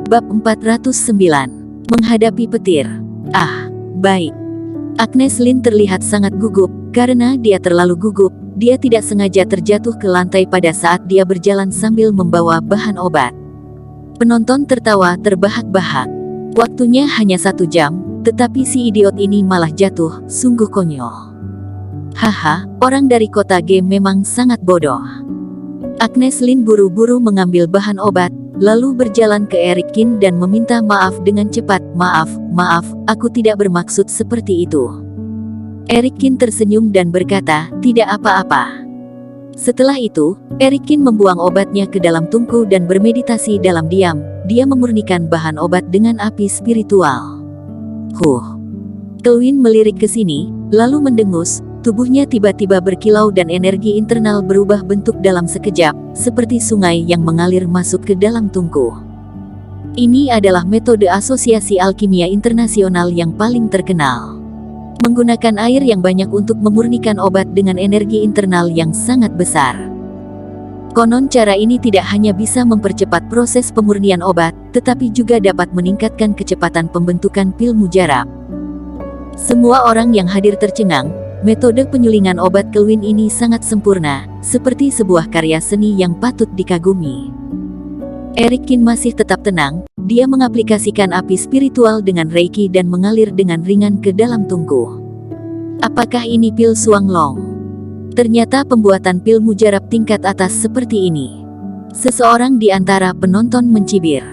Bab 409. Menghadapi petir. Ah, baik. Agnes Lin terlihat sangat gugup. Karena dia terlalu gugup, dia tidak sengaja terjatuh ke lantai pada saat dia berjalan sambil membawa bahan obat. Penonton tertawa terbahak-bahak. Waktunya hanya 1 jam, tetapi si idiot ini malah jatuh, sungguh konyol. Haha, orang dari kota G memang sangat bodoh. Agnes Lin buru-buru mengambil bahan obat, lalu berjalan ke Eric Kin dan meminta maaf dengan cepat. Maaf, aku tidak bermaksud seperti itu. Eric Kin tersenyum dan berkata, tidak apa-apa. Setelah itu, Eric Kin membuang obatnya ke dalam tungku dan bermeditasi dalam diam. Dia memurnikan bahan obat dengan api spiritual. Kelvin melirik ke sini, lalu mendengus. Tubuhnya tiba-tiba berkilau dan energi internal berubah bentuk dalam sekejap, seperti sungai yang mengalir masuk ke dalam tungku. Ini adalah metode asosiasi alkimia internasional yang paling terkenal. Menggunakan air yang banyak untuk memurnikan obat dengan energi internal yang sangat besar. Konon cara ini tidak hanya bisa mempercepat proses pemurnian obat, tetapi juga dapat meningkatkan kecepatan pembentukan pil mujarab. Semua orang yang hadir tercengang. Metode penyulingan obat Kelvin ini sangat sempurna, seperti sebuah karya seni yang patut dikagumi. Eric Kin masih tetap tenang. Dia mengaplikasikan api spiritual dengan reiki dan mengalir dengan ringan ke dalam tungku. Apakah ini pil Suang Long? Ternyata pembuatan pil mujarab tingkat atas seperti ini. Seseorang di antara penonton mencibir.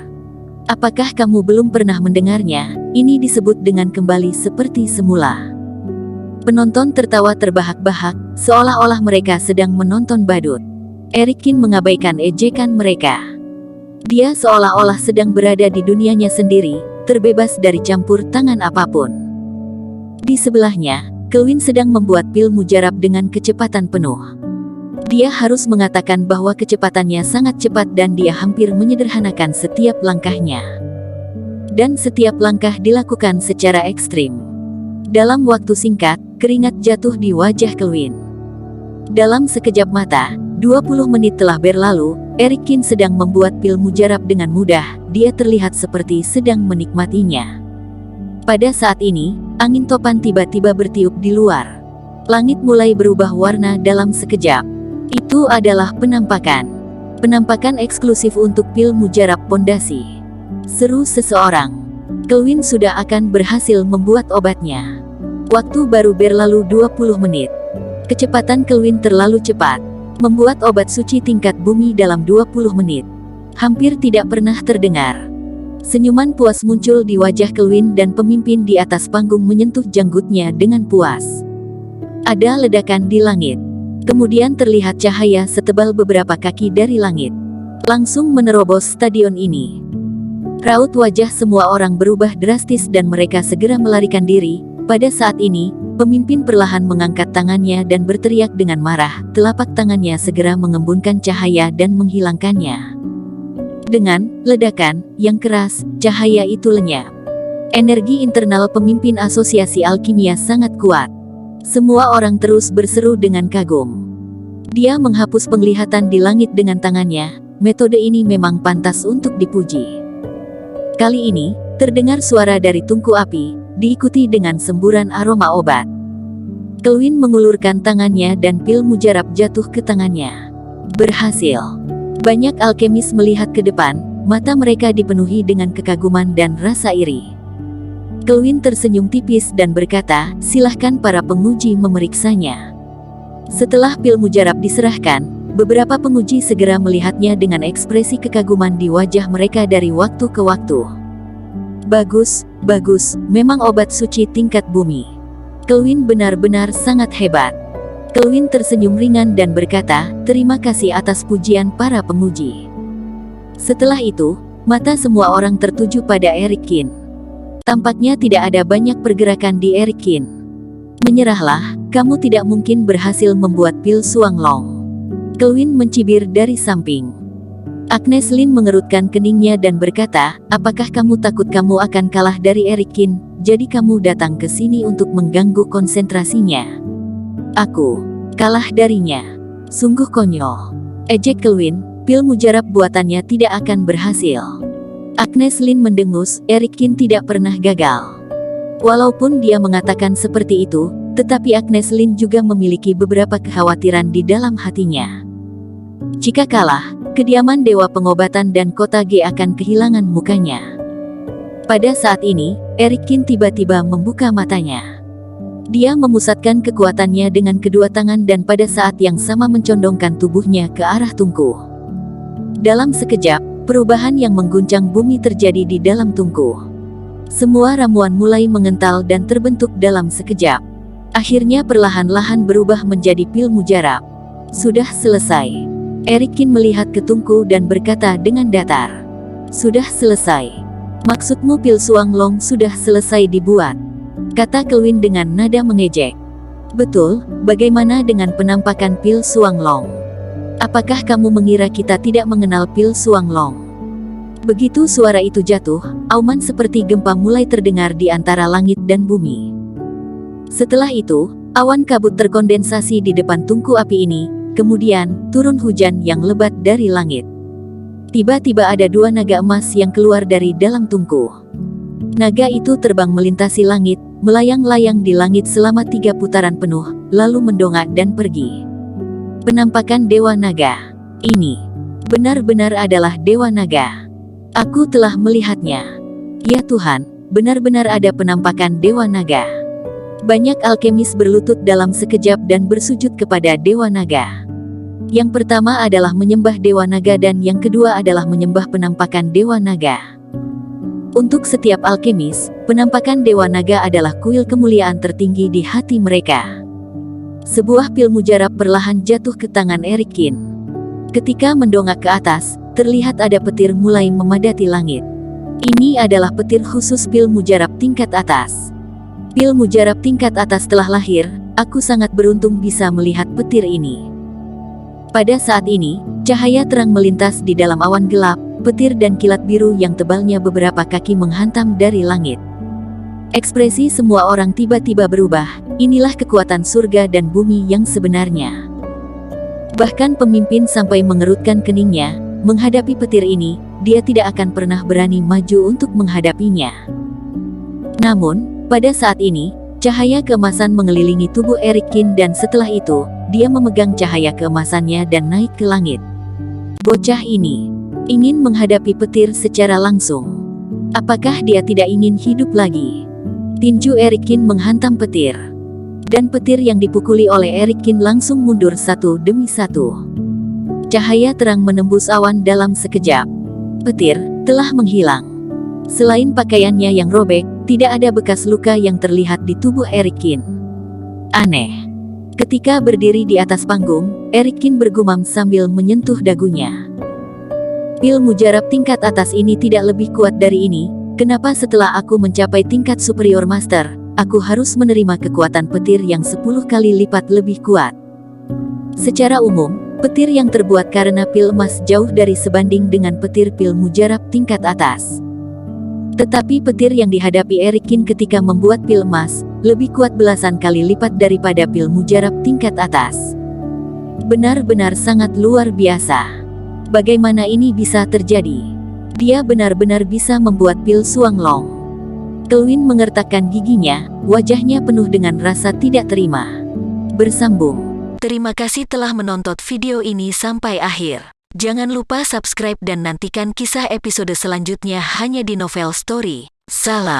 Apakah kamu belum pernah mendengarnya? Ini disebut dengan kembali seperti semula. Penonton tertawa terbahak-bahak, seolah-olah mereka sedang menonton badut. Eric Kin mengabaikan ejekan mereka. Dia seolah-olah sedang berada di dunianya sendiri, terbebas dari campur tangan apapun. Di sebelahnya, Kelvin sedang membuat pil mujarab dengan kecepatan penuh. Dia harus mengatakan bahwa kecepatannya sangat cepat dan dia hampir menyederhanakan setiap langkahnya. Dan setiap langkah dilakukan secara ekstrim. Dalam waktu singkat, keringat jatuh di wajah Kelvin. Dalam sekejap mata, 20 menit telah berlalu. Eric Kin sedang membuat pil mujarab dengan mudah. Dia terlihat seperti sedang menikmatinya. Pada saat ini, angin topan tiba-tiba bertiup di luar. Langit mulai berubah warna dalam sekejap. Itu adalah penampakan. Penampakan eksklusif untuk pil mujarab pondasi. Seru seseorang. Kelvin sudah akan berhasil membuat obatnya. Waktu baru berlalu 20 menit. Kecepatan Kelvin terlalu cepat. Membuat obat suci tingkat bumi dalam 20 menit. Hampir tidak pernah terdengar. Senyuman puas muncul di wajah Kelvin dan pemimpin di atas panggung menyentuh janggutnya dengan puas. Ada ledakan di langit. Kemudian terlihat cahaya setebal beberapa kaki dari langit. Langsung menerobos stadion ini. Raut wajah semua orang berubah drastis dan mereka segera melarikan diri. Pada saat ini, pemimpin perlahan mengangkat tangannya dan berteriak dengan marah. Telapak tangannya segera mengembunkan cahaya dan menghilangkannya. Dengan ledakan yang keras, cahaya itu lenyap. Energi internal pemimpin asosiasi alkimia sangat kuat. Semua orang terus berseru dengan kagum. Dia menghapus penglihatan di langit dengan tangannya. Metode ini memang pantas untuk dipuji. Kali ini, terdengar suara dari tungku api, diikuti dengan semburan aroma obat. Kelvin mengulurkan tangannya dan pil mujarab jatuh ke tangannya. Berhasil. Banyak alkemis melihat ke depan, mata mereka dipenuhi dengan kekaguman dan rasa iri. Kelvin tersenyum tipis dan berkata, silahkan para penguji memeriksanya. Setelah pil mujarab diserahkan, beberapa penguji segera melihatnya dengan ekspresi kekaguman di wajah mereka dari waktu ke waktu. Bagus, memang obat suci tingkat bumi. Kelvin benar-benar sangat hebat. Kelvin tersenyum ringan dan berkata, terima kasih atas pujian para penguji. Setelah itu, mata semua orang tertuju pada Eric Kin. Tampaknya tidak ada banyak pergerakan di Eric Kin. Menyerahlah, kamu tidak mungkin berhasil membuat pil Suang Long. Kelvin mencibir dari samping. Agnes Lin mengerutkan keningnya dan berkata, apakah kamu takut kamu akan kalah dari Eric Kin, jadi kamu datang ke sini untuk mengganggu konsentrasinya? Aku kalah darinya. Sungguh konyol. Ejek Kelvin, pil mujarab buatannya tidak akan berhasil. Agnes Lin mendengus, Eric Kin tidak pernah gagal. Walaupun dia mengatakan seperti itu, tetapi Agnes Lin juga memiliki beberapa kekhawatiran di dalam hatinya. Jika kalah, kediaman Dewa Pengobatan dan Kota G akan kehilangan mukanya. Pada saat ini, Eric Kin tiba-tiba membuka matanya. Dia memusatkan kekuatannya dengan kedua tangan dan pada saat yang sama mencondongkan tubuhnya ke arah Tungku. Dalam sekejap, perubahan yang mengguncang bumi terjadi di dalam Tungku. Semua ramuan mulai mengental dan terbentuk dalam sekejap. Akhirnya perlahan-lahan berubah menjadi pil mujarab. Sudah selesai. Eric Kin melihat ke Tungku dan berkata dengan datar. Sudah selesai. Maksudmu pil Suang Long sudah selesai dibuat? Kata Kelvin dengan nada mengejek. Betul, bagaimana dengan penampakan pil Suang Long? Apakah kamu mengira kita tidak mengenal pil Suang Long? Begitu suara itu jatuh, auman seperti gempa mulai terdengar di antara langit dan bumi. Setelah itu, awan kabut terkondensasi di depan tungku api ini, kemudian turun hujan yang lebat dari langit. Tiba-tiba ada dua naga emas yang keluar dari dalam tungku. Naga itu terbang melintasi langit, melayang-layang di langit selama 3 putaran penuh, lalu mendongak dan pergi. Penampakan Dewa Naga. Ini benar-benar adalah Dewa Naga. Aku telah melihatnya. Ya Tuhan, benar-benar ada penampakan Dewa Naga. Banyak alkemis berlutut dalam sekejap dan bersujud kepada Dewa Naga. Yang pertama adalah menyembah Dewa Naga dan yang kedua adalah menyembah penampakan Dewa Naga. Untuk setiap alkemis, penampakan Dewa Naga adalah kuil kemuliaan tertinggi di hati mereka. Sebuah pil mujarab perlahan jatuh ke tangan Eric Kin. Ketika mendongak ke atas, terlihat ada petir mulai memadati langit. Ini adalah petir khusus pil mujarab tingkat atas. Pil mujarab tingkat atas telah lahir, aku sangat beruntung bisa melihat petir ini. Pada saat ini, cahaya terang melintas di dalam awan gelap, petir dan kilat biru yang tebalnya beberapa kaki menghantam dari langit. Ekspresi semua orang tiba-tiba berubah, inilah kekuatan surga dan bumi yang sebenarnya. Bahkan pemimpin sampai mengerutkan keningnya, menghadapi petir ini, dia tidak akan pernah berani maju untuk menghadapinya. Namun, pada saat ini, cahaya keemasan mengelilingi tubuh Eric Kin dan setelah itu, dia memegang cahaya keemasannya dan naik ke langit. Bocah ini ingin menghadapi petir secara langsung. Apakah dia tidak ingin hidup lagi? Tinju Eric Kin menghantam petir. Dan petir yang dipukuli oleh Eric Kin langsung mundur satu demi satu. Cahaya terang menembus awan dalam sekejap. Petir telah menghilang. Selain pakaiannya yang robek, tidak ada bekas luka yang terlihat di tubuh Eric Kin. Aneh. Ketika berdiri di atas panggung, Eric Kin bergumam sambil menyentuh dagunya. Pil mujarab tingkat atas ini tidak lebih kuat dari ini. Kenapa setelah aku mencapai tingkat superior master, aku harus menerima kekuatan petir yang 10 kali lipat lebih kuat? Secara umum, petir yang terbuat karena pil emas jauh dari sebanding dengan petir pil mujarab tingkat atas. Tetapi petir yang dihadapi Eric Kin ketika membuat pil emas, lebih kuat belasan kali lipat daripada pil mujarab tingkat atas. Benar-benar sangat luar biasa. Bagaimana ini bisa terjadi? Dia benar-benar bisa membuat pil Suang Long. Kelvin mengertakkan giginya, wajahnya penuh dengan rasa tidak terima. Bersambung. Terima kasih telah menonton video ini sampai akhir. Jangan lupa subscribe dan nantikan kisah episode selanjutnya hanya di Novel Story. Salam.